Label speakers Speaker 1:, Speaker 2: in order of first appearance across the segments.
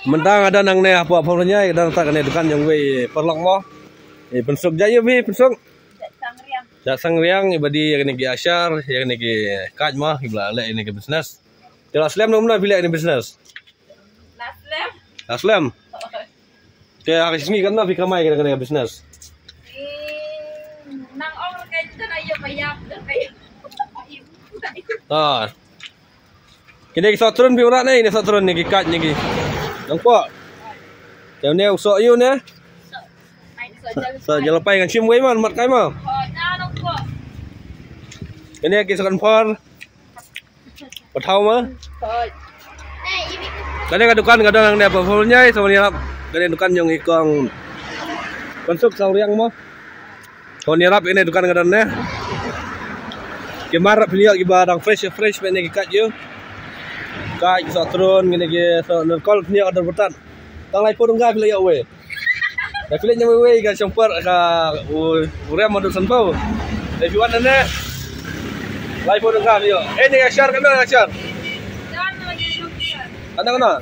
Speaker 1: Mentang ada nang ne apa nya dan tak kena dukan yang we perlok mo. Pensuk jaya bi pensuk. Jak sangriang ibadi yang ni asyar yang ni kaj mah ibla le ini ke bisnes. Jelas lem nomna bila ini bisnes. Aslam. Kaya hari sini kan na fi kamay kena bisnes.
Speaker 2: Nang orang kayak itu na iyo mayap kayak.
Speaker 1: Ah. Kini kita turun bi urat ni turun ni kaj ni. Nampak? Yang ni usok you ni. So jalapai dengan sim man mat kai mah. Ini kita kan par. Patau mah. Kadang dukan kadang ni apa fullnya sama ni rap. Kadang dukan yang ikong konsuk sauriang mah. Kalau ni rap ini dukan kadang ni. Kemarap lihat barang fresh ni kat je. Kaj so turun gini so nerkol punya order bertan. Tang lai pun enggak bila ya we. Dah pilih nya we kan sempat ka urem modul sanpau. Tapi wan ne. Lai pun enggak dia. Ni asyar kan asyar. Kana.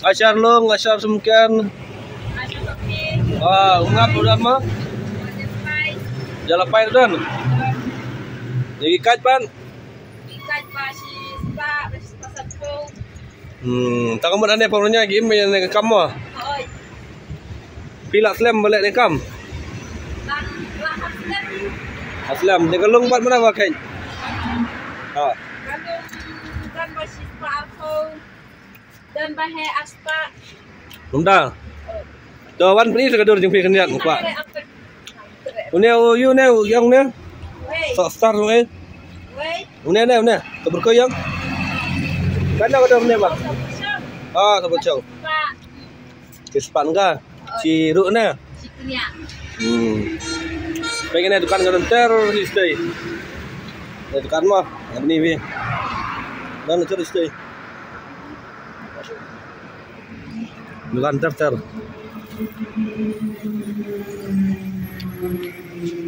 Speaker 1: Asyar long, asyar semkan. Ungap udah mah. Jalapai dan. Jadi kaj pan. Tak kamu ane pokoknya game yang kamu. Pilak slam balik ni kam. Aslam, dia galung buat mana pakai?
Speaker 2: Galung dan masih parko dan bahe aspa.
Speaker 1: Lumda. Dawan ni segadur jumpa kendiat muka. Unia you ne yang ne. Star we. Unia ne. Terberkoyang. Kana ada ne bang. Sebut cau. Kispan ka. Si ru ne.
Speaker 2: Si kunya.
Speaker 1: Pengen dukan kan terus stay. Dukan mah, ni we. Dan terus stay. Dukan ter.